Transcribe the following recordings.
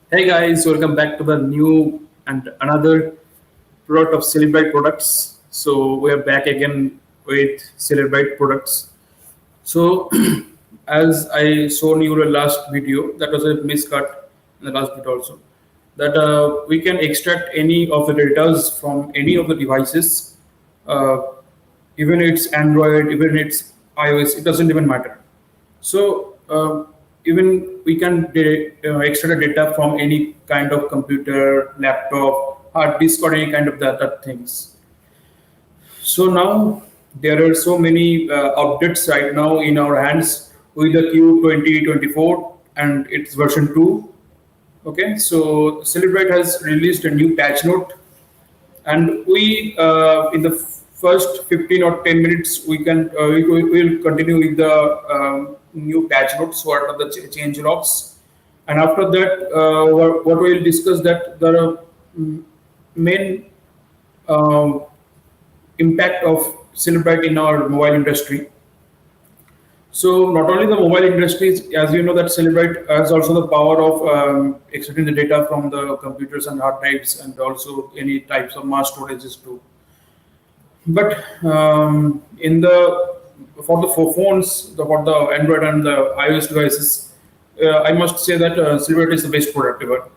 Hey guys, welcome back to the new and another product of Cellebrite products. So we are back again with Cellebrite products. So as I shown you the last video, that was a miscut in the last bit also. That we can extract any of the data from any of the devices, uh, even it's Android, even it's iOS, it doesn't even matter. So even we can extract the data from any kind of computer, laptop, hard disk, or any kind of that things. So now there are so many updates right now in our hands with the Q2024 and its version 2. Okay, so Celebrate has released a new patch note, and we in the first 15 or 10 minutes we will continue with the new patch notes, what are the change logs, and after that what we will discuss that there are main um, impact of Celebrite in our mobile industry. So not only the mobile industries, as you know, that Celebrite has also the power of extracting the data from the computers and hard drives, and also any types of mass storages too. But in the for the for phones, for the Android and the iOS devices, I must say that Silverlight is the best product ever.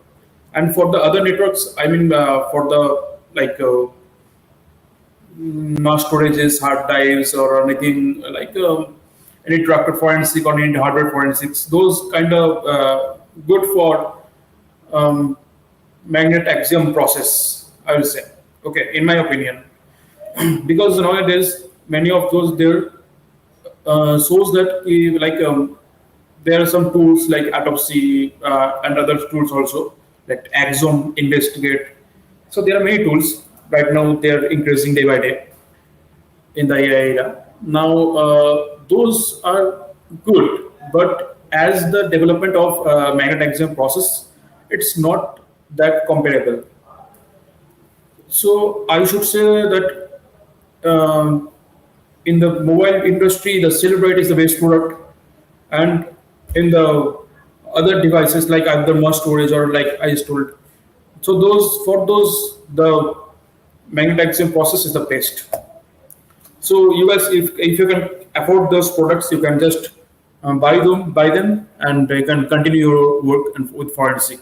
And for the other networks, I mean, for the like mass storages, hard drives, or anything like any tractor forensic or any hardware forensics, those kind of good for um, magnet axiom process, I will say. Okay, in my opinion, because nowadays many of those there shows that there are some tools like autopsy and other tools also like Axon investigate. So there are many tools right now. They are increasing day by day in the AI era. Now those are good, but as the development of magnet axiom process, it's not that comparable. So I should say that in the mobile industry, the Cellebrite is the best product, and in the other devices like either mass storage or like I just told. So those the manufacturing process is the best. So you guys, if you can afford those products, you can just buy them, and you can continue your work and with forensic.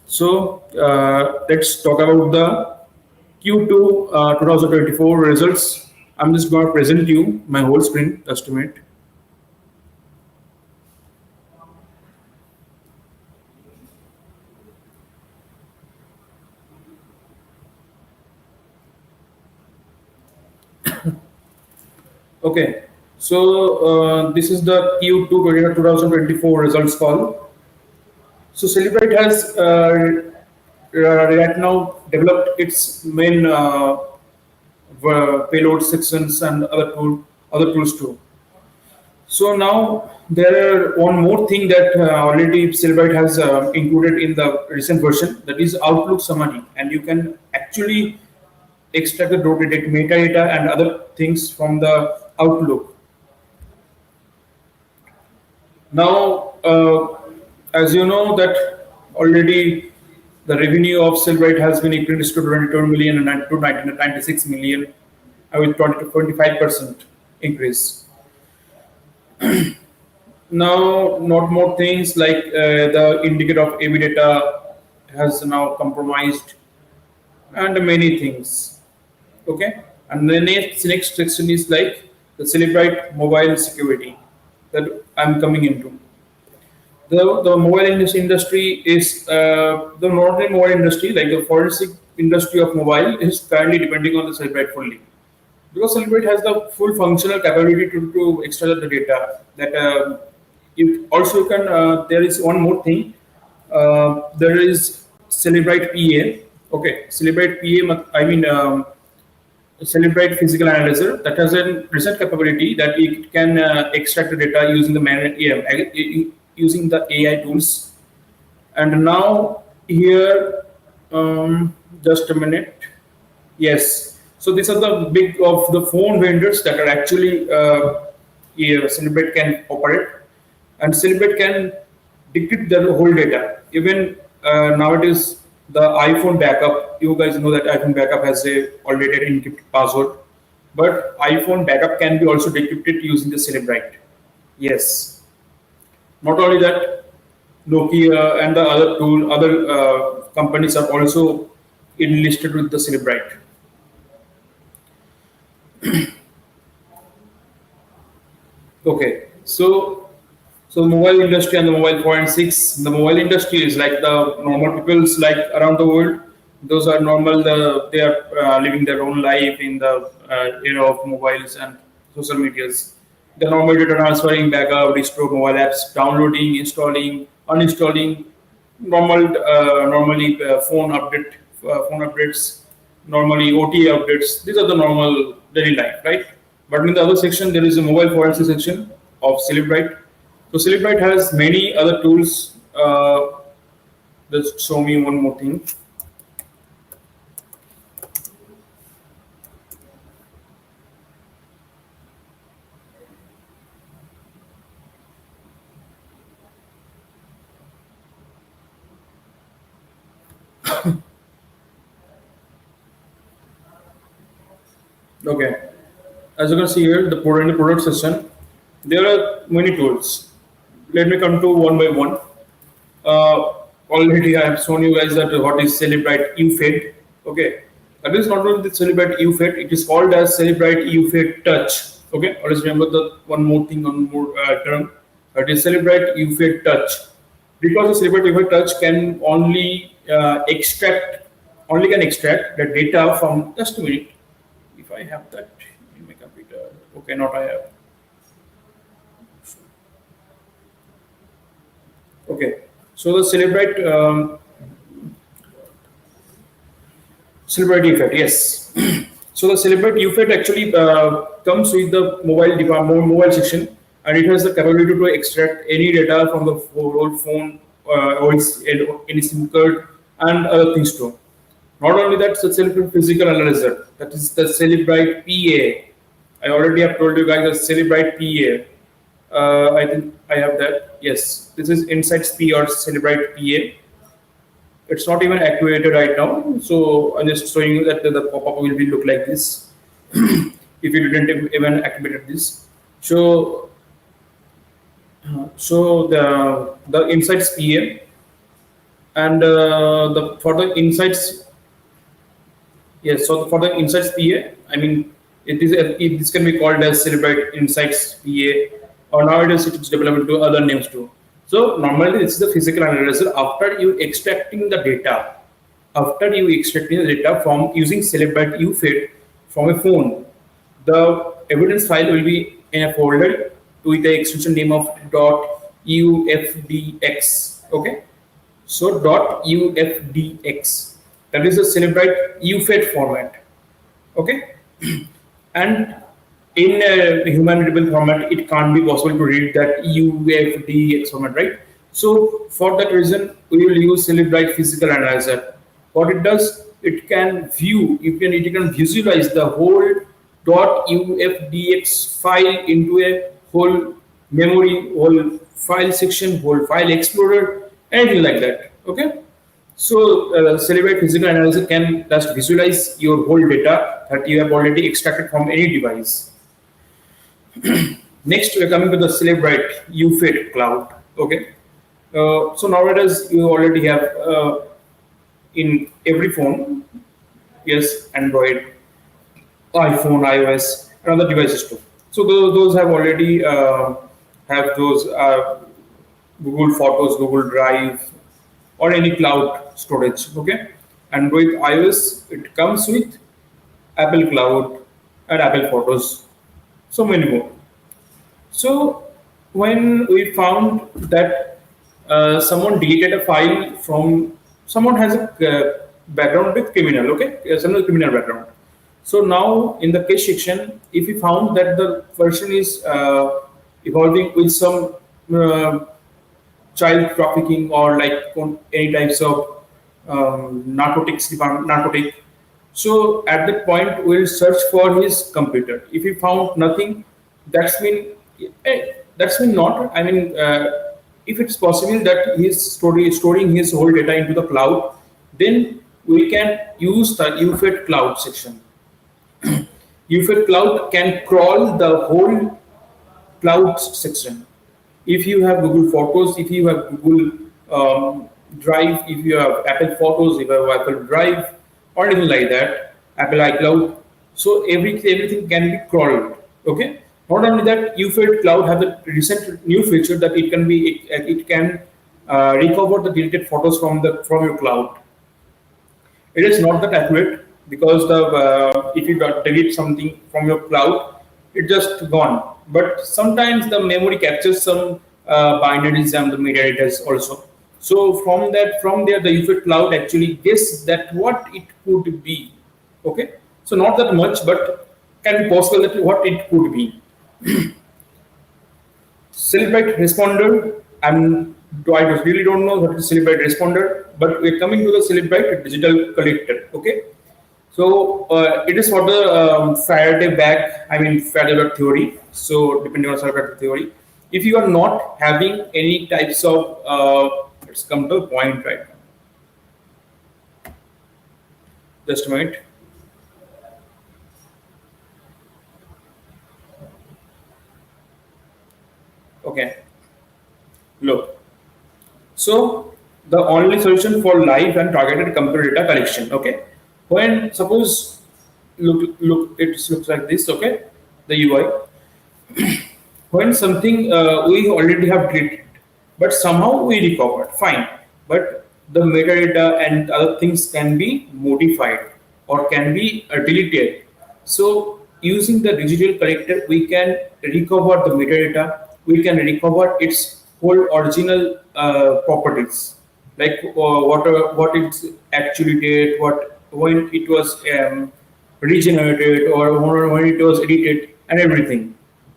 So let's talk about the Q2 2024 results. I'm just going to present you my whole screen just a minute. Okay, so this is the Q2 2024 results call. So Celebrite has right now developed its main payload sections and other tools too. So now there are one more thing that already Cellebrite has included in the recent version, that is Outlook summary, and you can actually extract the metadata and other things from the Outlook. Now, as you know that already the revenue of Cellebrite has been increased to 22 million and to 96 million, with 20 to 25% increase. Now, not more things like the indicator of AV data has now compromised, and many things. Okay, and the next section is like the Celebrite mobile security that I'm coming into. The mobile industry is the modern mobile industry, like the forensic industry of mobile, is currently depending on the Celebrite fully, because Celebrate has the full functional capability to extract the data. That you also can. There is one more thing. There is Celebrite PA. Okay, Celebrite PA. I mean. Celebrite physical analyzer that has a recent capability that it can extract the data using the using the AI tools. And now here, just a minute. Yes. So these are the big of the phone vendors that are actually Celebrate can operate, and Celebrate can decrypt the whole data. Even nowadays, the iPhone backup, you guys know that iPhone backup has a already encrypted password, but iPhone backup can be also decrypted using the Cellebrite. Yes. Not only that, Nokia and the other companies are also enlisted with the Cellebrite. Okay, so mobile industry and the mobile forensics. The mobile industry is like the normal people's like around the world. Those are normal. They are living their own life in the era of mobiles and social medias. The normal data transferring, backup, restore mobile apps, downloading, installing, uninstalling, normally phone updates, normally OTA updates. These are the normal daily life, right? But in the other section, there is a mobile forensic section of Cellebrite. So Cellebrite has many other tools. Just show me one more thing. Okay, as you can see here, in the product section, there are many tools. Let me come to one by one. Already I have shown you guys that what is Cellebrite UFED. Okay, that is not only the Cellebrite UFED, it is called as Cellebrite UFED Touch. Okay, always remember the one more thing, one more term. That is Cellebrite UFED Touch. Because the Cellebrite UFED Touch can only can extract the data from, just a minute, if I have that in my computer. Okay, not I have. Okay, so the Cellebrite effect, yes. So the Cellebrite effect actually comes with the mobile section, and it has the capability to extract any data from the whole phone or any SIM card and other things too. Not only that, the Cellebrite physical analyzer, that is the Cellebrite PA. I already have told you guys the Cellebrite PA. I think I have that. Yes, this is Insights P or Cellebrite PA. It's not even activated right now, so I'm just showing you that the pop-up will be look like this if you didn't even activated this. So, the Insights PA and the for the Insights, yes. So for the Insights PA, I mean this can be called as Cellebrite Insights PA, or nowadays it is developed into other names too. So normally this is the physical analyzer after you extracting the data. After you extracting the data from using Cellebrite UFED from a phone, the evidence file will be in a folder with the extension name of .ufdx. Okay, so .ufdx, that is the Cellebrite UFED format. Okay, and in a human readable format, it can't be possible to read that UFDX format, right? So for that reason, we will use Cellebrite Physical Analyzer. What it does, it can visualize the whole .ufdx file into a whole memory, whole file section, whole file explorer, anything like that. Okay. So Cellebrite Physical Analyzer can just visualize your whole data that you have already extracted from any device. Next, we are coming to the Cellebrite UFED cloud. Okay, so nowadays you already have in every phone, yes, Android, iPhone, iOS, and other devices too. So those have already have those Google Photos, Google Drive, or any cloud storage. Okay, and with iOS, it comes with Apple Cloud and Apple Photos, so many more. So when we found that someone deleted a file from someone has a background with criminal, okay, someone with criminal background. So now in the case section, if we found that the person is evolving with some child trafficking or like any types of narcotic. So at that point, we'll search for his computer. If we found nothing, that's mean not. I mean, if it's possible that he's storing his whole data into the cloud, then we can use the UFED cloud section. UFED cloud can crawl the whole cloud section. If you have Google Photos, if you have Google Drive, if you have Apple Photos, if you have Apple Drive, or anything like that, Apple iCloud, so everything can be crawled. Okay. Not only that, UFED Cloud has a recent new feature that it can recover the deleted photos from your cloud. It is not that accurate because if you delete something from your cloud, it's just gone. But sometimes the memory captures some binaries and the metadata also. So from there, the UFED cloud actually guess that what it could be. Okay, so not that much, but can be possible that what it could be. Cellebrite responder. I really don't know what is Cellebrite responder, but we're coming to the Cellebrite digital collector. Okay, so it is for the Faraday theory. So depending on Faraday theory, if you are not having any types of let's come to the point right now. Just a minute. Okay, look. So the only solution for live and targeted computer data collection. Okay, when suppose look it looks like this. Okay, the UI. When something we already have deleted, but somehow we recovered, fine. But the metadata and other things can be modified or can be deleted. So using the digital collector, we can recover the metadata. We can recover its whole original properties, like what it's actually did, when it was regenerated, or when it was edited, and everything.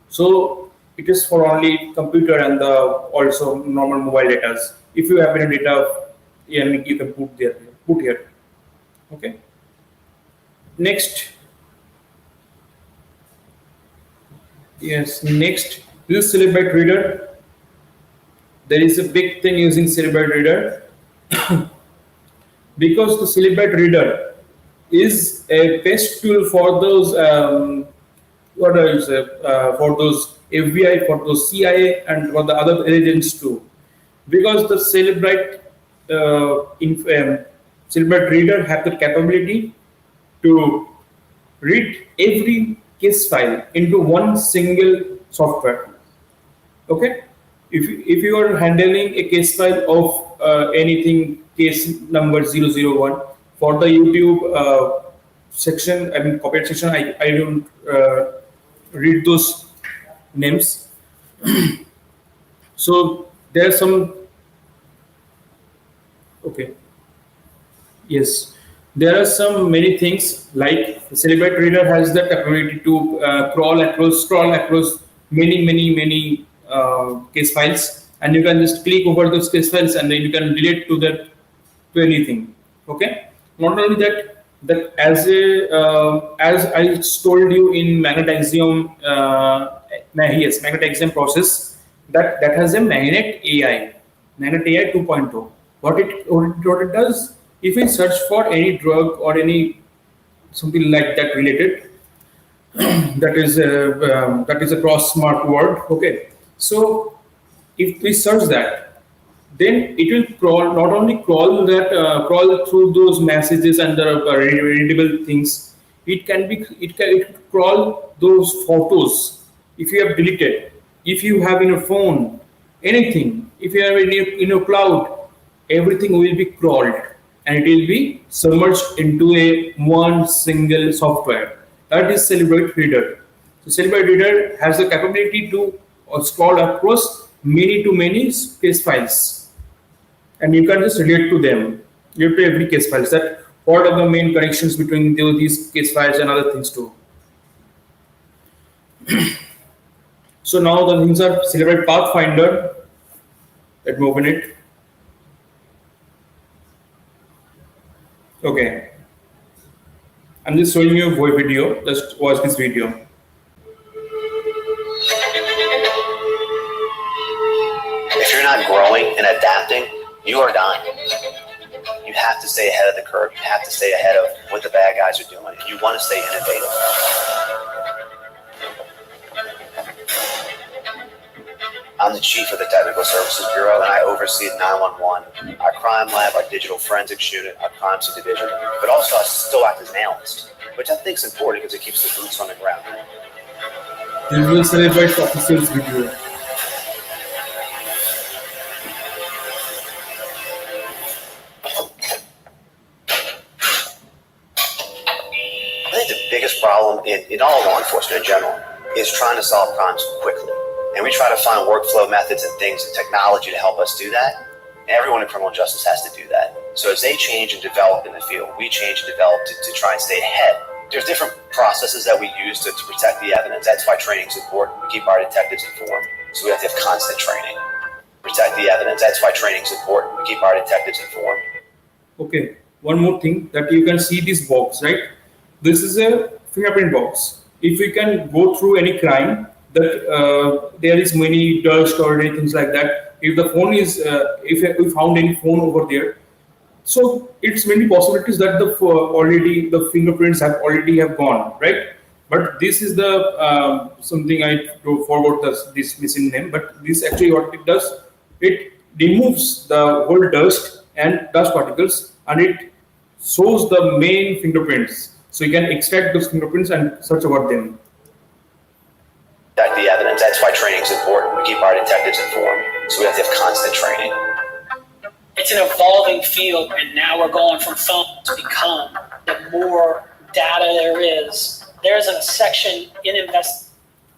So it is for only computer and the also normal mobile data. If you have any data, you can put here. Okay. Next. Yes. Next. This Cellebrite reader. There is a big thing using Cellebrite reader because the Cellebrite reader is a best tool for those for those FBI, for those CIA, and for the other agents too. Because the Cellebrite reader have the capability to read every case file into one single software. Okay, if you are handling a case file of anything, case number 001 for the YouTube section, copyright section, I don't read those names. So there are some. Okay. Yes, there are some many things like the Cellebrite reader has the capability to scroll across many case files, and you can just click over those case files and then you can relate to anything. Okay. Not only that, as I told you in magnetizium, magnetizium process, that has a magnet AI 2.0. What it does, if we search for any drug or any something like that related, that is a cross smart word. Okay, so if we search that, then it will crawl, not only crawl through those messages and the readable things. It can crawl those photos if you have deleted, if you have in your phone, anything, if you have in your cloud, everything will be crawled and it will be submerged into one single software. That is Cellebrite reader. So Cellebrite reader has the capability to scroll across many case files, and you can just relate to them. You have to every case files. That what are the main connections between these case files and other things too. So now the things are Cellebrite Pathfinder. Let me open it. Okay. I'm just showing you a video. Just watch this video. If you're not growing adapting, you are dying. You have to stay ahead of the curve. You have to stay ahead of what the bad guys are doing. You want to stay innovative. I'm the chief of the Technical Services Bureau, and I oversee 911, our crime lab, our digital forensics unit, our crime scene division, but also I still act as an analyst, which I think is important because it keeps the boots on the ground. This will celebrate officers video. I think the biggest problem in all law enforcement in general is trying to solve crimes quickly. And we try to find workflow methods and things and technology to help us do that. And everyone in criminal justice has to do that. So as they change and develop in the field, we change and develop to try and stay ahead. There's different processes that we use to protect the evidence. That's why training is important. We keep our detectives informed. So we have to have constant training. Protect the evidence. That's why training is important. We keep our detectives informed. Okay, one more thing that you can see this box, right? This is a fingerprint box. If we can go through any crime, that there is many dust or anything like that. If the phone is, if we found any phone over there, so it's many possibilities that the fingerprints have gone, right? But this is the something I forgot this missing name. But this actually what it does, it removes the whole dust and dust particles, and it shows the main fingerprints. So you can extract those fingerprints and search about them. Protect the evidence. That's why training is important. We keep our detectives informed. So we have to have constant training. It's an evolving field, and now we're going from phone to become. The more data there is, there's a section in invest.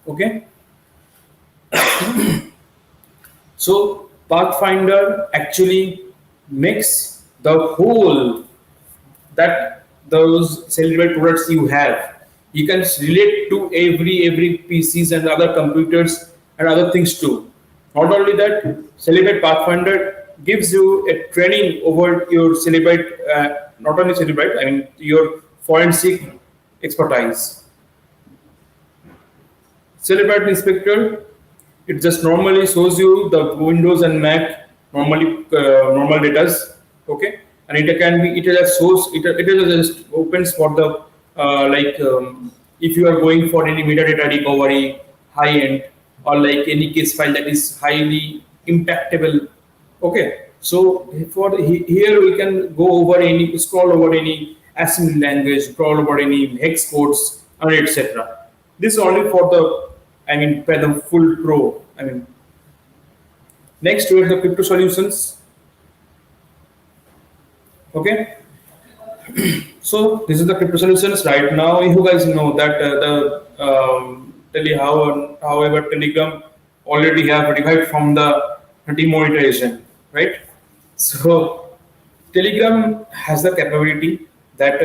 Okay. So Pathfinder actually makes the whole that those Cellebrite products you have. You can relate to every PCs and other computers and other things too. Not only that, Cellebrite Pathfinder gives you a training over your Cellebrite, not only Cellebrite, I mean your forensic expertise. Cellebrite Inspector, it just normally shows you the Windows and Mac normal data, okay, and it can be it just opens for the if you are going for any metadata recovery high end or like any case file that is highly impactable, okay. So here we can go over scroll over any assembly language, scroll over any hex codes, and etc. This is only for the for the full pro. Next we have the crypto solutions. Okay. So this is the crypto solutions. Right now, you guys know that however Telegram already have revived from the demonetization, right? So Telegram has the capability that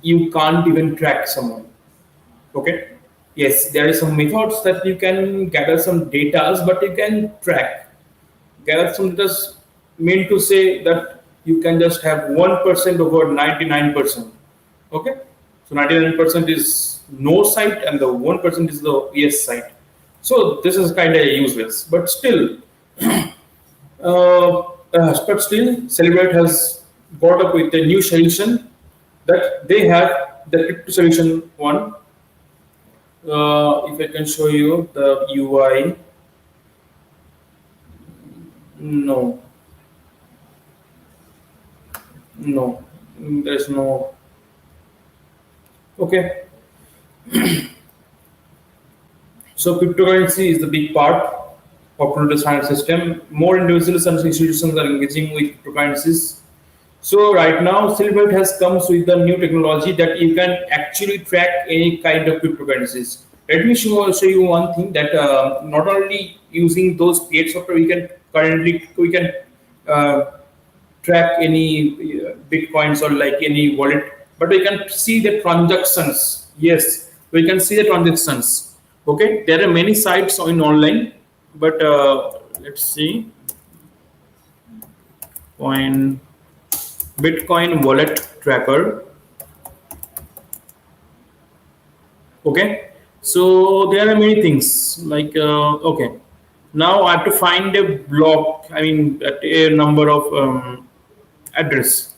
you can't even track someone. Okay. Yes, there is some methods that you can gather some data, but you can gather some data meant to say that you can just have 1% over 99%. Okay, so 99% is no site and the 1% is the yes site. So this is kind of useless, but still, Cellebrite has brought up with a new solution that they have the crypto solution one. If I can show you the UI, no, there's no. Okay. So cryptocurrency is the big part of today's financial system. More individuals and institutions are engaging with cryptocurrencies. So right now, Cellebrite has come with the new technology that you can actually track any kind of cryptocurrencies. Let me show you one thing that not only using those paid software, we can track any bitcoins or like any wallet, but we can see the transactions. Yes, we can see the transactions. Okay, there are many sites in online, but let's see. Bitcoin wallet tracker. Okay, so there are many things like okay, Now I have to find a block. I mean, a number of address,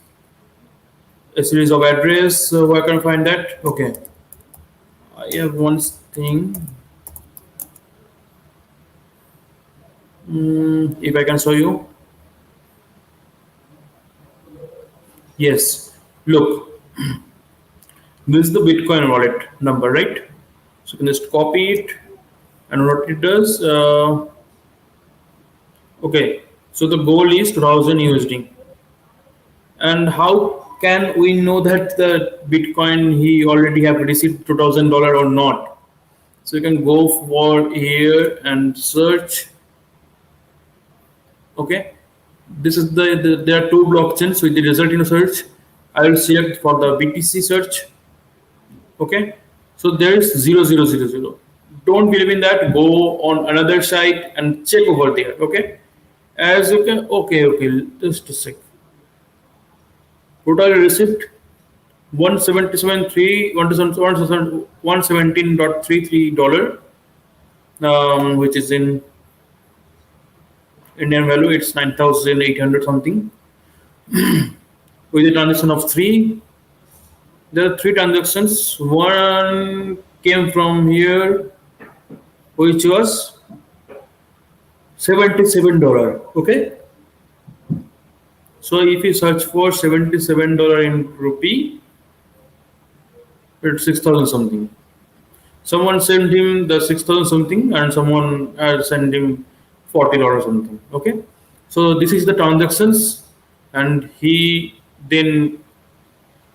a series of address. So where can I find that? Okay, I have one thing. If I can show you, yes. Look, this is the Bitcoin wallet number, right? So you can just copy it, and what it does. Okay, so the goal is 2000 USD. And how can we know that the Bitcoin he already have received $2,000 or not? So you can go for here and search. Okay, this is there are two blockchains with the result in a search. I will select for the BTC search. Okay, so there is 0000. Don't believe in that. Go on another site and check over there. Okay, as you can. Okay, just a sec. Total receipt 177.3 $117.33, which is in Indian value. It's 9,800 something. With a transaction of three, there are three transactions. One came from here, which was $77. Okay, so if you search for $77 in rupee, it's 6,000 something. Someone sent him the 6,000 something, and someone sent him $40 something. Okay, so this is the transactions, and he then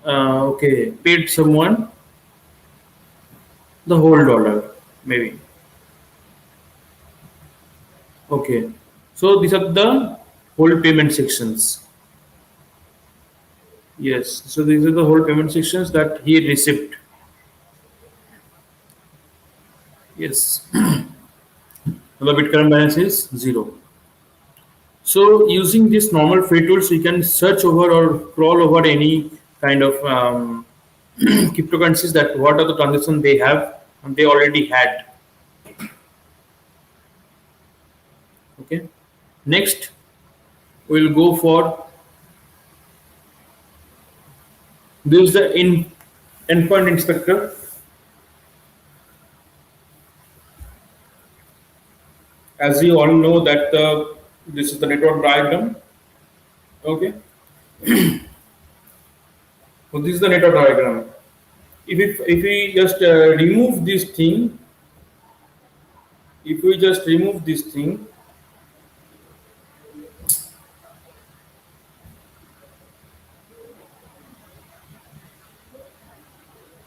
okay paid someone the whole dollar maybe. Okay, so these are the whole payment sections. Yes, so these are the whole payment sections that he received. Yes, the Bitcoin balance is zero. So using this normal free tools, you can search over or crawl over any kind of cryptocurrencies that what are the transactions they have and they already had. Okay. Next, we'll go for this is the endpoint inspector. As you all know that this is the network diagram. Okay. So this is the network diagram. If we just remove this thing, if we just remove this thing,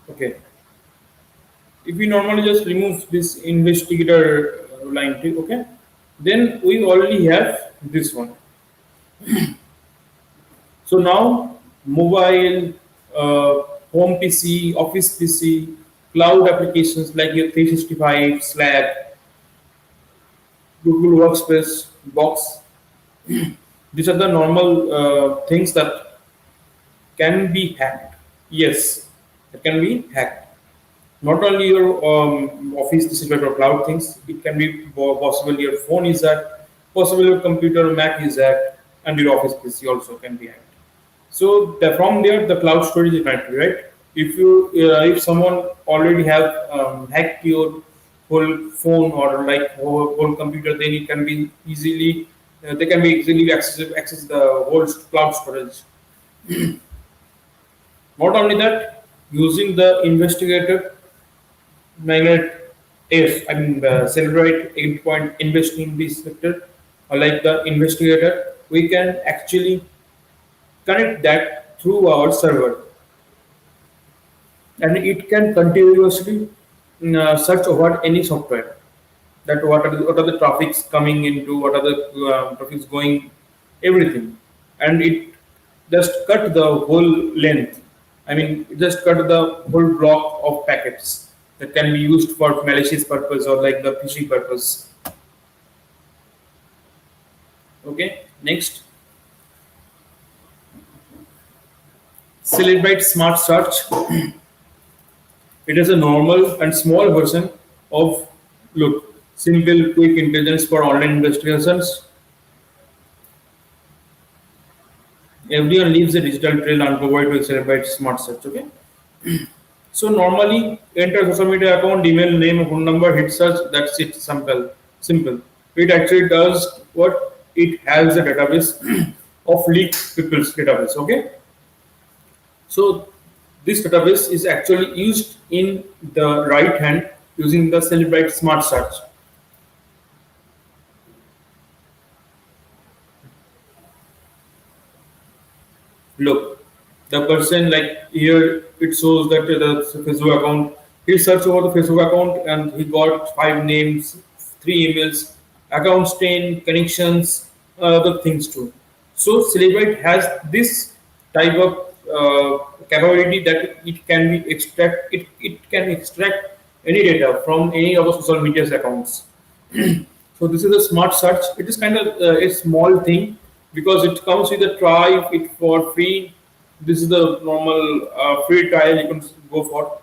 okay. If we normally just remove this investigator line, okay, then we already have this one. So now mobile, home PC, office PC, cloud applications like your 365, Slack, Google Workspace, Box. These are the normal things that can be hacked. Yes, it can be hacked. Not only your office, this is your cloud things. It can be possible your phone is hacked, possible your computer, Mac is hacked, and your office PC also can be hacked. So from there, the cloud storage is connected, right? If someone already have hacked your whole phone or like whole computer, then it can be easily they can be easily access the whole cloud storage. Not only that, using the investigator magnet if I mean the Cellebrite endpoint investing in this sector or like the investigator, we can actually connect that through our server and it can continuously search over any software that what are the traffics coming into what are the traffics going everything and it just cut the whole length. I mean it just cut the whole block of packets that can be used for malicious purpose or like the phishing purpose. Okay, next, Cellebrite Smart Search. It is a normal and small version of look. simple, quick intelligence for online investigations. Everyone leaves a digital trail uncovered with Cellebrite Smart Search. Okay. So normally enter social media account, email, name, phone number, hit search. That's it. Simple. Simple. It actually does what it has a database of leaked people's database. Okay. So this database is actually used in the right hand using the Cellebrite Smart Search. Look, the person like here it shows that the Facebook account. He searched over the Facebook account and he got five names, three emails, accounts 10, connections, other things too. So Cellebrite has this type of capability that it can be extract it can extract any data from any of the social media accounts. So this is a smart search. It is kind of a small thing because it comes with a try it for free. This is the normal free trial you can go for.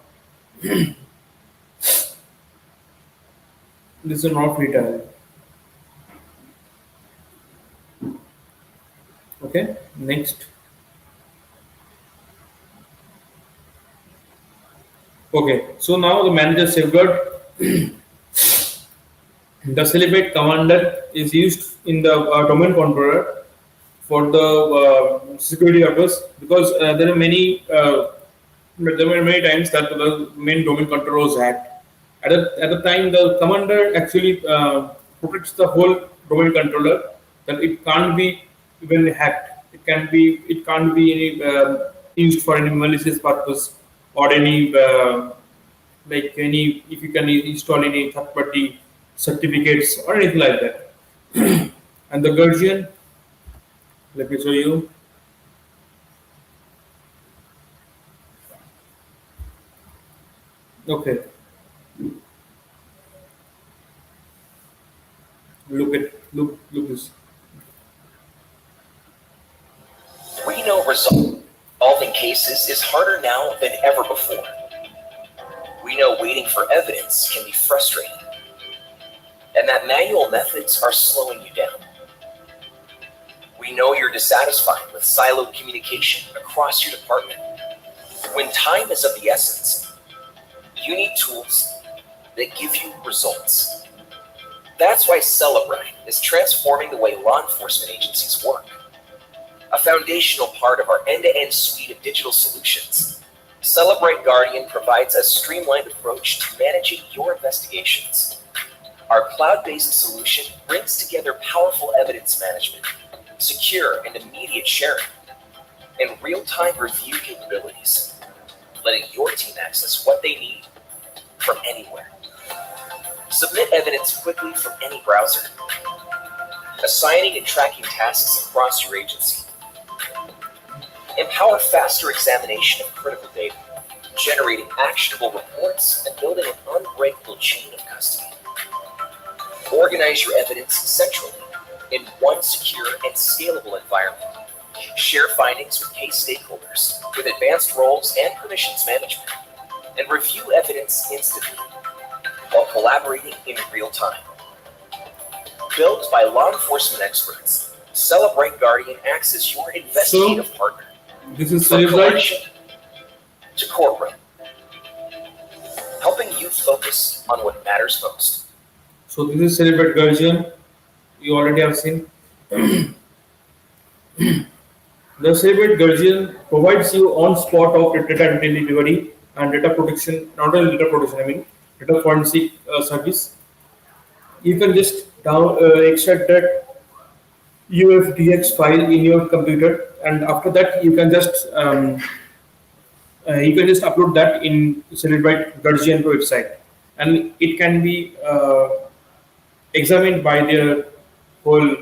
This is not free trial. Okay, next. Okay, so now the manager safeguard. The Cellebrite commander is used in the domain controller for the security purpose because there were many times that the main domain controller was hacked. At the time, the commander actually protects the whole domain controller that it can't be even hacked. It can't be any, used for any malicious purpose or any like any if you can install any third party certificates or anything like that. And the Guardian, let me show you. Okay, look this. We know resolving cases is harder now than ever before. We know waiting for evidence can be frustrating, and that manual methods are slowing you down. We know you're dissatisfied with siloed communication across your department. When time is of the essence, you need tools that give you results. That's why Cellebrite is transforming the way law enforcement agencies work. A foundational part of our end-to-end suite of digital solutions, Cellebrite Guardian provides a streamlined approach to managing your investigations. Our cloud-based solution brings together powerful evidence management, secure and immediate sharing, and real-time review capabilities, letting your team access what they need from anywhere. Submit evidence quickly from any browser, assigning and tracking tasks across your agency. Empower faster examination of critical data, generating actionable reports and building an unbreakable chain of custody. Organize your evidence centrally in one secure and scalable environment. Share findings with case stakeholders with advanced roles and permissions management, and review evidence instantly while collaborating in real time. Built by law enforcement experts, Cellebrite Guardian acts as your investigative partner. This is From Cellebrite. collection to courtroom, helping you focus on what matters most. So this is Cellebrite Guardian. You already have seen. The Cellebrite Guardian provides you on spot of data delivery and data protection, not only data protection, I mean data forensic service. You can just extract that UFDX file in your computer, and after that you can just upload that in Cellebrite Guardian website, and it can be examined by their whole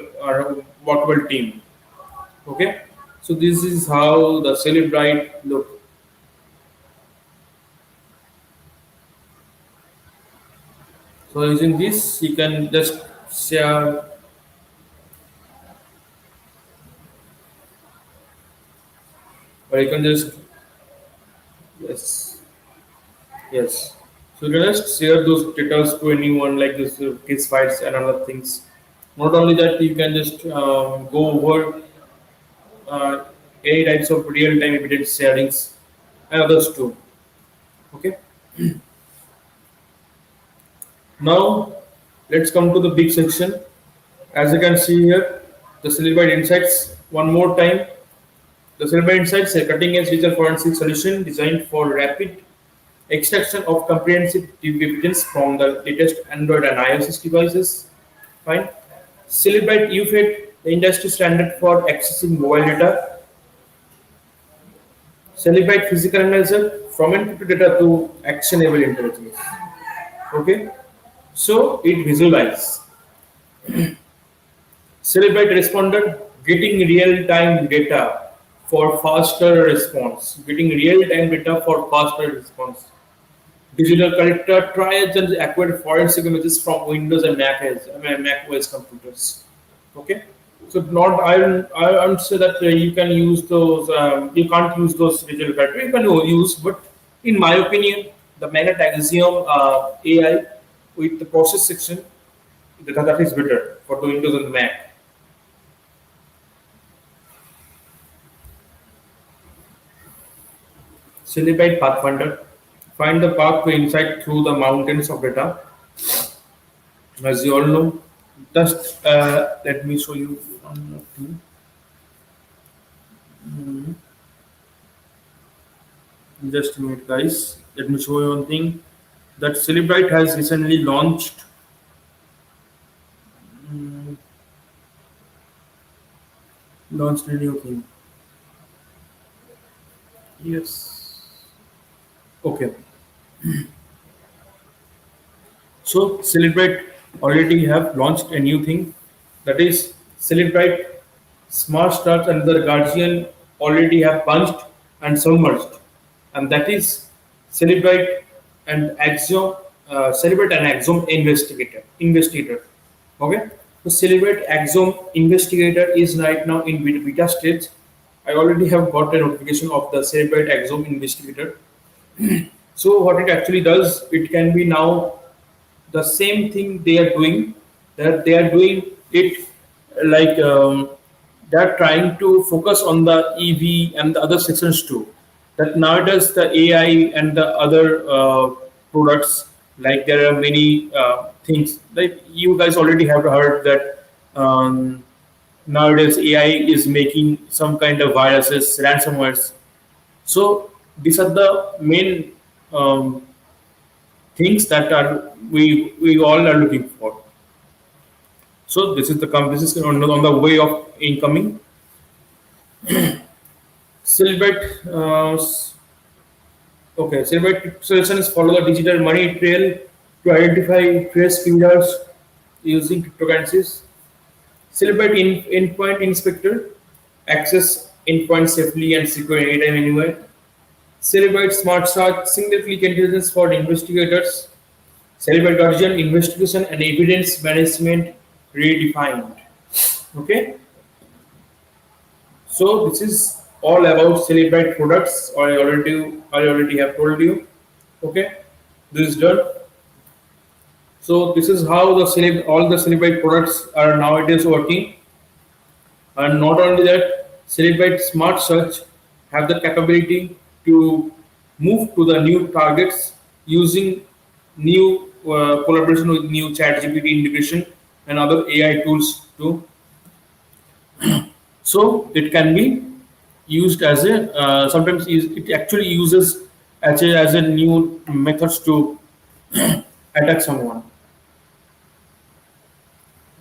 workable team. Okay, so this is how the Cellebrite look. So using this, you can just share, or you can just yes, yes. So you can just share those details to anyone like this case files and other things. Not only that, you can just go over uh, any types of real-time evidence sharings and others too. Okay. Now let's come to the big section. As you can see here, the Cellebrite Insights. One more time, the Cellebrite Insights, a cutting-edge digital forensic solution designed for rapid extraction of comprehensive evidence from the latest Android and iOS devices. Fine. Cellebrite UFED, the industry standard for accessing mobile data. Cellebrite Physical Analyzer, from encrypted data to actionable intelligence. Okay. So it visualizes. Cellebrite Responder, getting real-time data for faster response. Getting real-time data for faster response. Digital collector tries and acquired forensic images from Windows and Mac OS computers. Okay, so not I won't say that you can use those. You can't use those digital collector. You can use, but in my opinion, the Magnet Axiom AI with the process section that is better for the Windows and the Mac. Cellebrite Pathfinder, find the path to insight through the mountains of data. As you all know, just let me show you one more thing. Just a minute, guys. Let me show you one thing. That Cellebrite has recently launched a new thing. Yes. Okay. So Cellebrite already have launched a new thing, that is Cellebrite Smart Stars and the Guardian already have punched and submerged, and that is Cellebrite and Axiom, Celebrate and Axiom Investigator. Okay, so Celebrate Axiom Investigator is right now in beta stage. I already have got a notification of the Celebrate Axiom Investigator. So what it actually does, it can be now the same thing they are doing, that they are doing it like they're trying to focus on the EV and the other sections too. That nowadays the AI and the other products, like there are many things like you guys already have heard that nowadays AI is making some kind of viruses, ransomwares. So these are the main things that are we all are looking for. So this is this is on the way of incoming. Silbert, okay, Silbert solutions follow the digital money trail to identify trace fingers using cryptocurrencies. Silbert endpoint inspector access endpoint safely and secure anytime anywhere. Celebrate Smart Search, single click intelligence for investigators. Celebrate Guardian investigation and evidence management redefined. Okay, so this is all about Celebrate products. I already have told you. Okay, this is done. So this is how all the Celebrate products are nowadays working. And not only that, Cellebrite Smart Search have the capability to move to the new targets using new collaboration with new ChatGPT integration and other AI tools too. So it can be used as a sometimes it actually uses as a new methods to attack someone.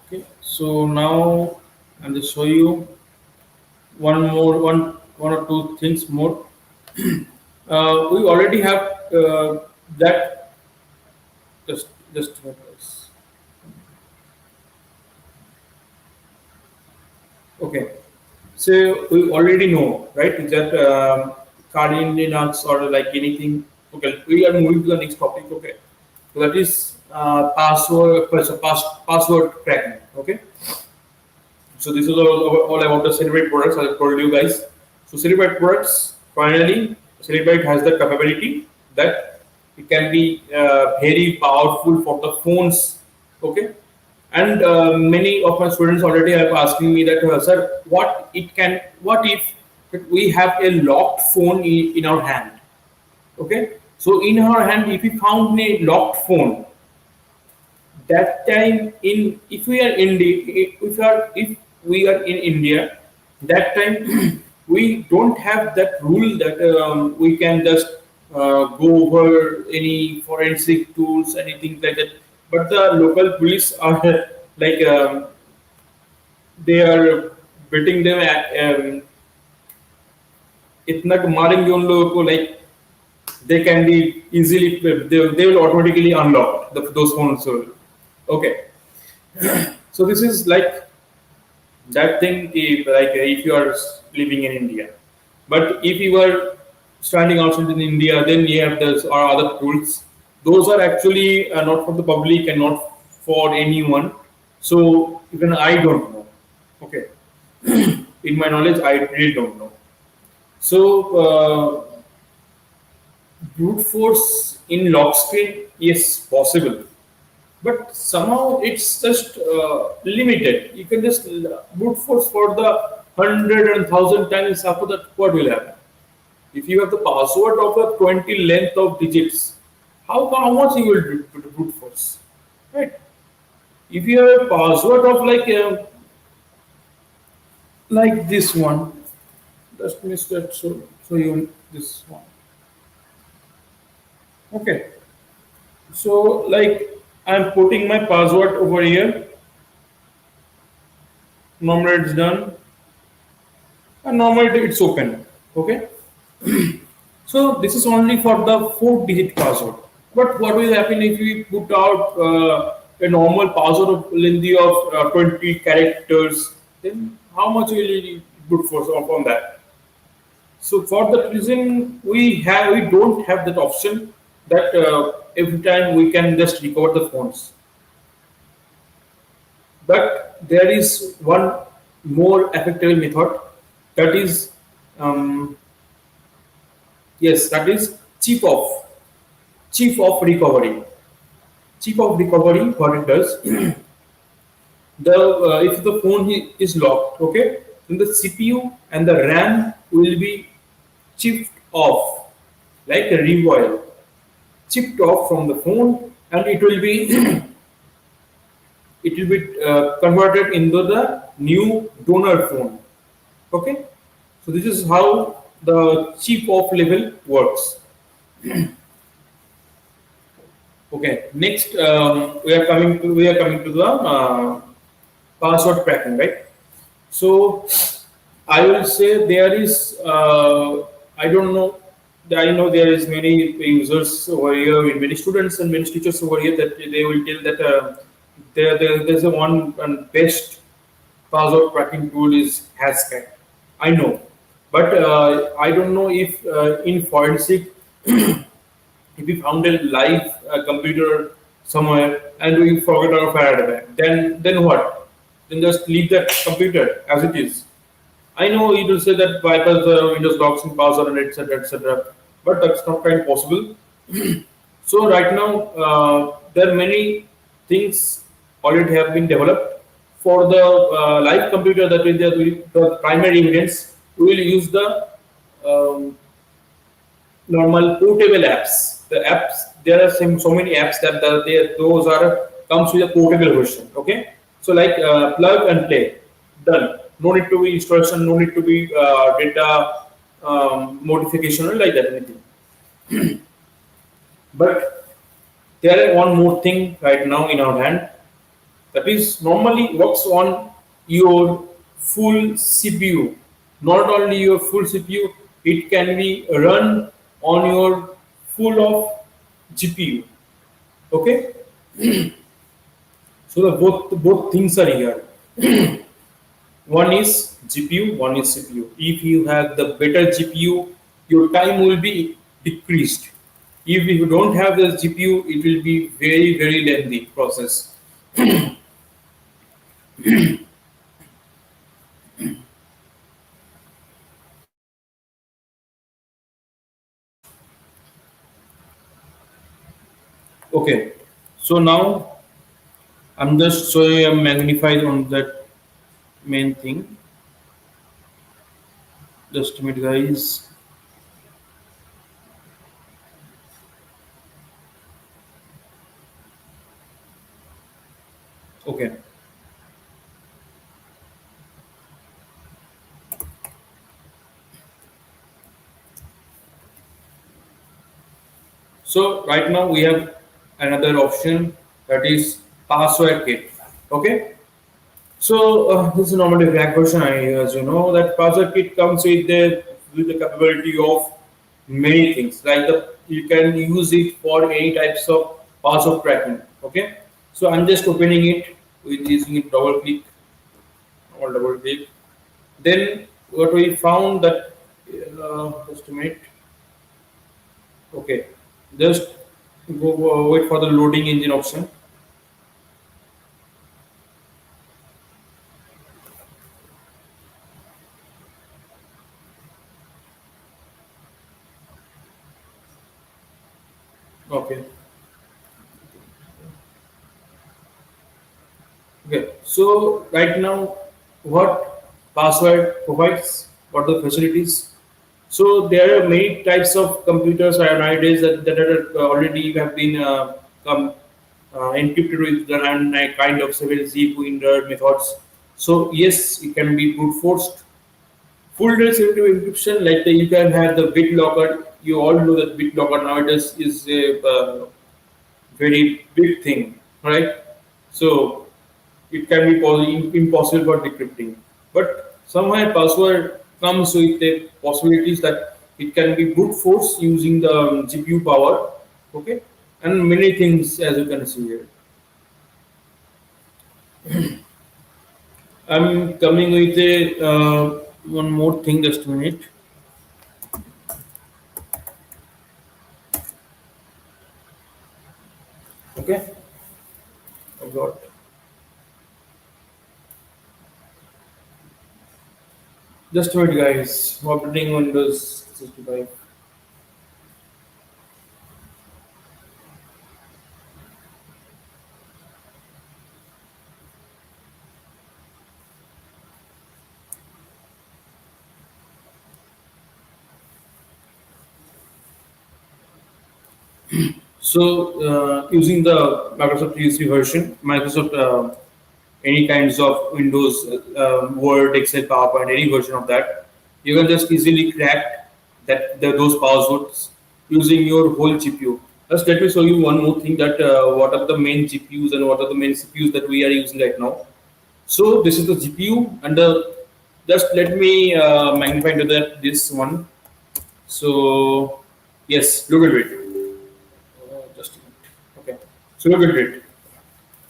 Okay, so now I'll just show you one or two things more. We already have that. Just a minute, guys. Okay, so we already know, right, that carding Linux or like anything. Okay, we are moving to the next topic. Okay, so that is password cracking. Okay, so this is all about the Celebrate products. I told you guys. So Celebrate products finally, Celebrate has the capability that It can be very powerful for the phones. Okay, and many of my students already have asking me that, sir, what if we have a locked phone in our hand? Okay, so in our hand, if we found a locked phone, that time in if we are if we are in India, that time we don't have that rule that we can just go over any forensic tools, anything like that. But the local police are like they are beating them at इतना मारेंगे उन लोगों को like they can be easily they will automatically unlock those phones. So, okay, so this is like that thing if you are living in India. But if you are standing outside in India, then you have those or other tools. Those are actually not for the public and not for anyone. So even I don't know. Okay, in my knowledge, I really don't know. So brute force in lock screen is possible, but somehow it's just limited. You can just brute force for the 100 and 1,000 times. After that, what will happen? If you have the password of a 20 length of digits, how much you will brute force, right? If you have a password of like this one, just miss that. So you this one. Okay. So like I'm putting my password over here. Normally it's done, and normally it's open. Okay. So this is only for the four-digit password. But what will happen if we put out a normal password of lengthy of 20 characters? Then how much will you put for on that? So for that reason, we don't have that option that every time we can just recover the phones. But there is one more effective method, that is um, yes, that is chief of recovery. Chief of recovery, what it does, the if the phone is locked, okay, then the CPU and the RAM will be chipped off, like a recoil, chipped off from the phone, and it will be it will be converted into the new donor phone. Okay, so this is how the chip off level works. Okay, next we are coming to the password cracking, right? So I will say there is I don't know. I know there is many users over here, many students and many teachers over here that they will tell that there's a one and best password cracking tool is Hascat. I know, but I don't know if in forensic if we found a live computer somewhere and we forget our Faraday bag, then what? Then just leave that computer as it is. I know it will say that bypass the Windows locks and password and etc etc. But that's not kind of possible. So right now there are many things already have been developed for the live computer that is the primary evidence. We will use the um, normal portable apps. The apps there are so many apps that those are comes with a portable version. Okay, so like plug and play, done. No need to be installation, no need to be data modification or like that anything. But there is one more thing right now in our hand that is normally works on your full CPU. Not only your full CPU, it can be run on your full of GPU. Okay, so the both things are here. One is GPU, one is CPU. If you have the better GPU, your time will be decreased. If you don't have the GPU, it will be very lengthy process. Okay, so now I'm just showing a magnified on that main thing. Just a minute, guys. Okay, so right now we have another option, that is password kit. Okay, so this is normally a crack version. As you know, that password kit comes with the capability of many things. Like you can use it for any types of password tracking. Okay, so I'm just opening it with using it double click or double click. Then what we found that just a minute. Okay, just wait for the loading engine option. Okay. Okay, so right now, what password provides, what the facilities. So there are many types of computers nowadays that are already have been encrypted with the kind of several Z-pointer methods. So yes, it can be brute forced. Full sensitive encryption, like you can have the bit locker. You all know that bit locker nowadays is a very big thing, right? So it can be impossible for decrypting. But somehow password comes with the possibilities that it can be brute force using the GPU power, okay, and many things as you can see here. I'm coming with a one more thing, just a minute. Okay, I got just a minute, guys. Operating Windows 65. So using the Microsoft 365 version, Microsoft any kinds of Windows, Word, Excel, PowerPoint, any version of that, you can just easily crack those passwords using your whole GPU. Just let me show you one more thing, that what are the main GPUs and what are the main CPUs that we are using right now. So this is the GPU, and just let me magnify to that this one. So yes, look at it. Just a minute. Okay. So look at it.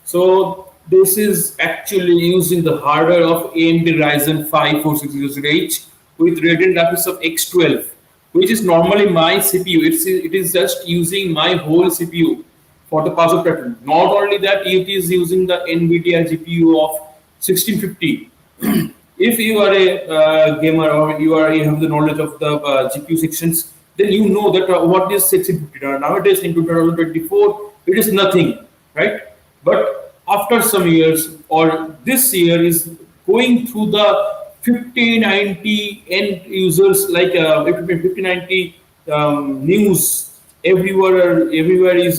So this is actually using the hardware of AMD Ryzen 5 4600H with Radeon graphics of X12, which is normally my CPU. It is just using my whole CPU for the password pattern. Not only that, it is using the NVIDIA GPU of 1650. If you are a gamer, or you have the knowledge of the GPU sections, then you know that what is 1650. Nowadays in 2024, it is nothing, right? But after some years, or this year is going through the 5090 end users, like 5090 news everywhere is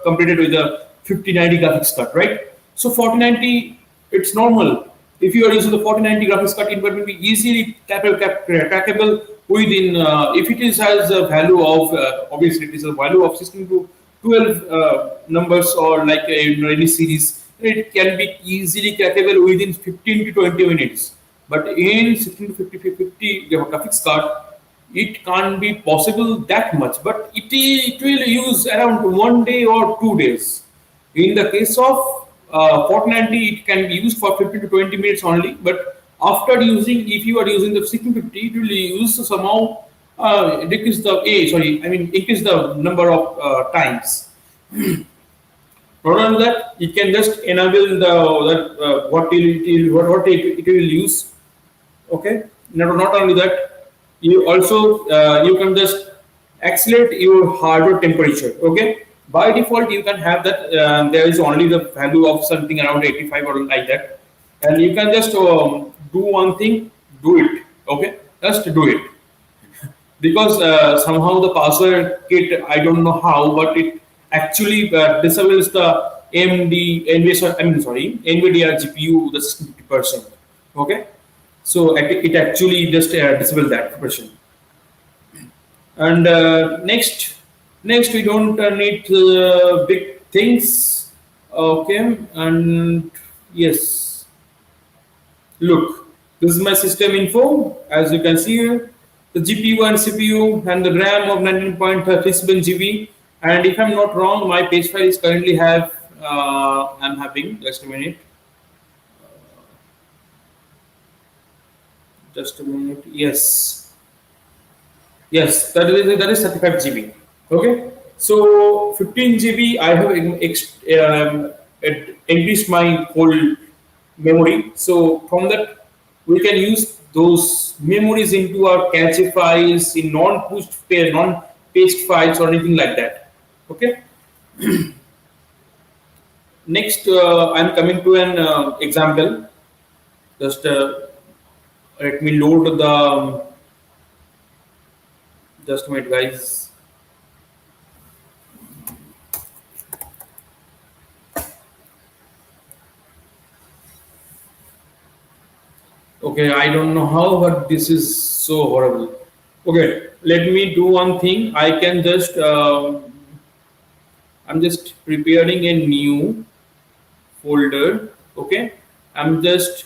completed with a 5090 graphics card, right? So 4090, it's normal. If you are using the 4090 graphics card, it will be easily trackable within. If it is has a value of obviously it is a value of 16 to 12 numbers, or like any series, it can be easily trackable within 15 to 20 minutes. But in 16 to 50 graphics card, it can't be possible that much, but it will use around 1 day or 2 days. In the case of 4090, it can be used for 15 to 20 minutes only, but after using, if you are using the 1650, it will use somehow decrease the increase the number of times. Not only that, you can just enable the that what it will use. Okay. Not only that, you also you can just accelerate your hardware temperature. Okay. By default you can have that there is only the value of something around 85 or like that, and you can just do one thing, do it. Okay, just do it, because somehow the password kit, I don't know how, but it actually disables the AMD NVIDIA, I mean sorry, NVIDIA GPU the 60%. Okay, so it actually just disables that version. And next we don't need big things. Okay, and yes, look, this is my system info. As you can see here, the GPU and CPU and the RAM of 19.37 GB. And if I'm not wrong, my page file is currently have I'm having just a minute, just a minute. Yes, that is 35 GB. Okay, so 15 GB I have increased my whole memory. So from that we can use those memories into our cache files in non-paged files or anything like that. Okay. Next, I'm coming to an example. Just let me load the. Just a minute, guys. Okay, I don't know how, but this is so horrible. Okay, let me do one thing. I can just, I'm just preparing a new folder. Okay, I'm just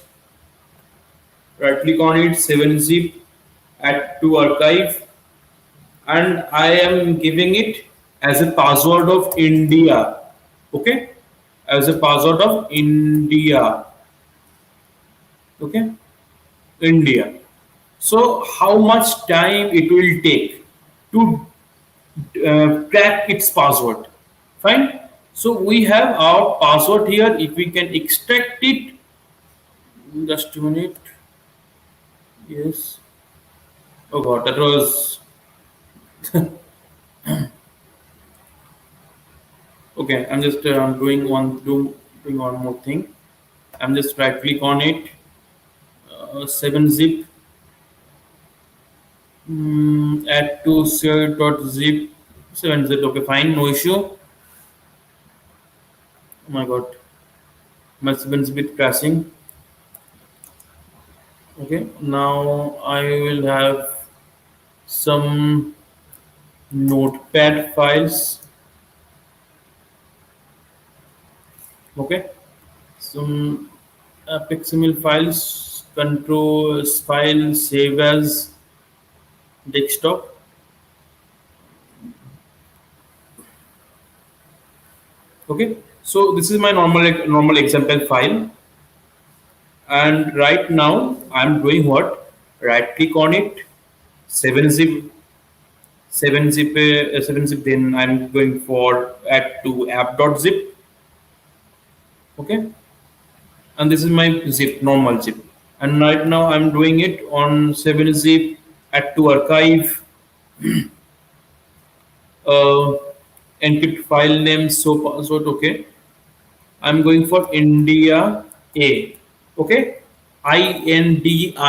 right click on it, 7-zip, add to archive, and I am giving it as a password of India. Okay, as a password of India. Okay, India. So how much time it will take to crack its password? Fine. So we have our password here. If we can extract it, just a minute. Yes. Oh God, that was okay. I'm just doing one more thing. I'm just right click on it. 7-zip. Add to share.zip. 7-zip. Okay, fine, no issue. Oh my God, my 7-zip crashing. Okay, now I will have some notepad files. Okay, some XML files, control file, save as desktop. Okay, so this is my normal example file, and right now I'm doing what? Right click on it, 7-zip, 7-zip. Then I'm going for add to app.zip. Okay, and this is my zip, normal zip. And right now I'm doing it on 7-zip, add to archive, uh, encrypt file name, so password. Okay, I'm going for India A. Okay, INDIAA.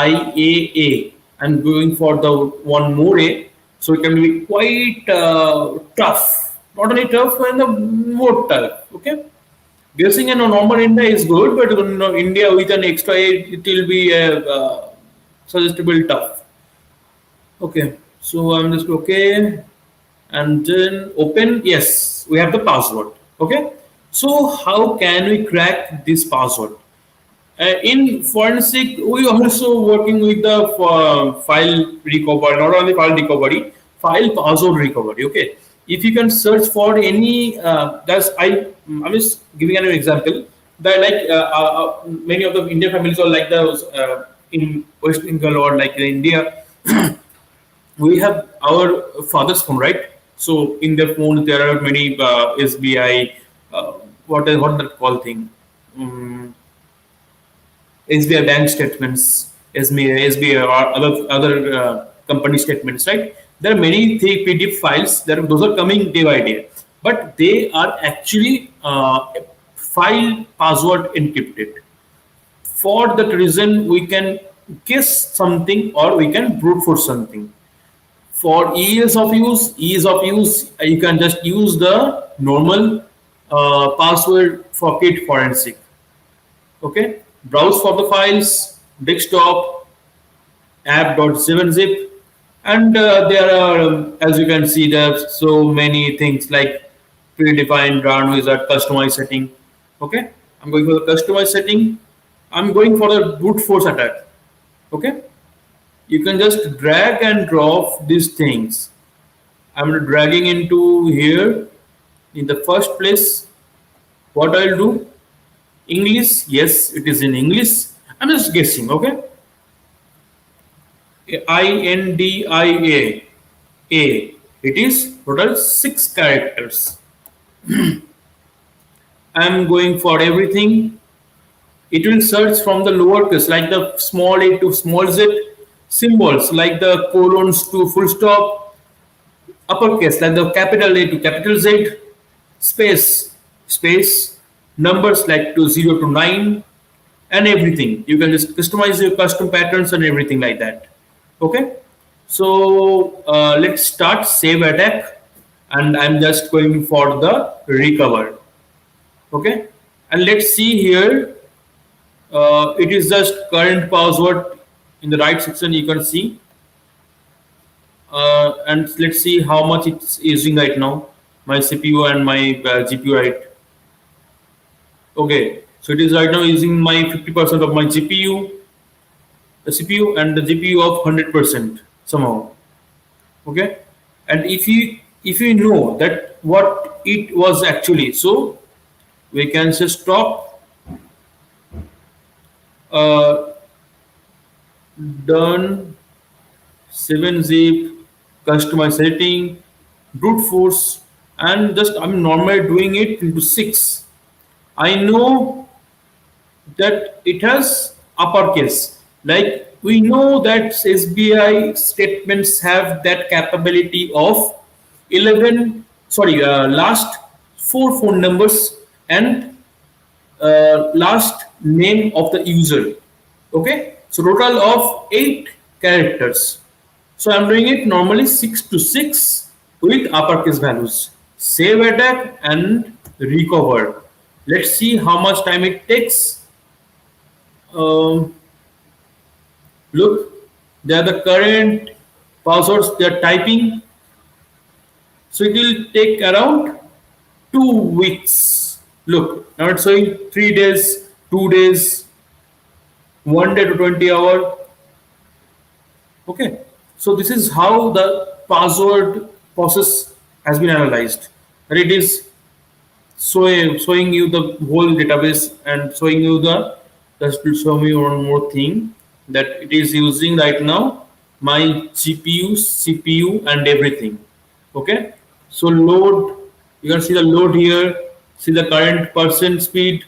I'm going for the one more A, so it can be quite tough. Not only tough, and the more tough. Okay, guessing a normal India is good, but India with an extra A, it will be suggestible tough. Okay, so I'm just okay, and then open. Yes, we have the password. Okay, so how can we crack this password? In forensic, we also working with the file recovery, not only file recovery, file password recovery. Okay, if you can search for any, I'm just giving an example that like many of the Indian families or like those in West Bengal or like in India, we have our father's phone, right? So in their phone there are many SBI, what that call thing. SBI bank statements, SBI or other company statements, right? There are many PDF files that those are coming day by day. but they are actually file password encrypted. For that reason, we can guess something or we can brute force something. For ease of use, you can just use the normal password for kit forensic. Okay, browse for the files, desktop, app.7zip, and there are, as you can see, there are so many things like predefined run wizard, customize setting. Okay, I'm going for the customize setting. I'm going for the brute force attack. Okay, you can just drag and drop these things. I'm dragging into here in the first place. What I'll do, English, yes, it is in English. I'm just guessing. Okay, INDIA. A. It is total 6 characters. I'm going for everything. It will search from the lowercase, like the small a to small z, symbols like the colons to full stop, uppercase like the capital A to capital Z, space, numbers like to 0 to 9, and everything. You can just customize your custom patterns and everything like that. Okay. So let's start save attack, and I'm just going for the recover. Okay, and let's see here. It is just current password in the right section. You can see, and let's see how much it's using right now. My CPU and my GPU, right? Okay, so it is right now using my 50% of my GPU, the CPU, and the GPU of 100% somehow. Okay, and if you know that what it was actually, so we can just stop, uh, done, 7-zip, customize setting, brute force, and just I'm normally doing it into 6. I know that it has uppercase. Like we know that SBI statements have that capability of 11, sorry, last 4 phone numbers and last name of the user. Okay, so total of 8 characters. So I'm doing it normally 6 to 6 with uppercase values. Save attack and recover. Let's see how much time it takes. Um, Look, they are the current passwords they are typing. So it will take around 2 weeks. Look, now it's showing 3 days, 2 days, 1 day to 20 hour. Okay, so this is how the password process has been analyzed. And it is showing you the whole database and showing you the, just to show me one more thing, that it is using right now my GPU, CPU, and everything. Okay, so load, you can see the load here, see the current percent speed,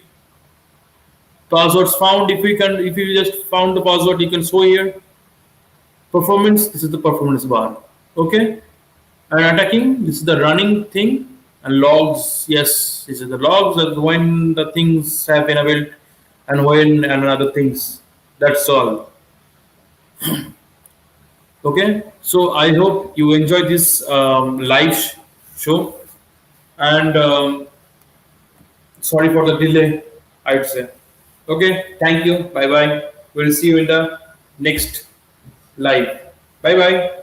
passwords found. If you just found the password, you can show here. Performance, this is the performance bar. Okay, and attacking, this is the running thing, and logs, yes, this is the logs of when the things have been availed and when and other things. That's all. Okay, so I hope you enjoy this live show, and sorry for the delay, I'd say. Okay, thank you. Bye bye. We'll see you in the next live. Bye bye.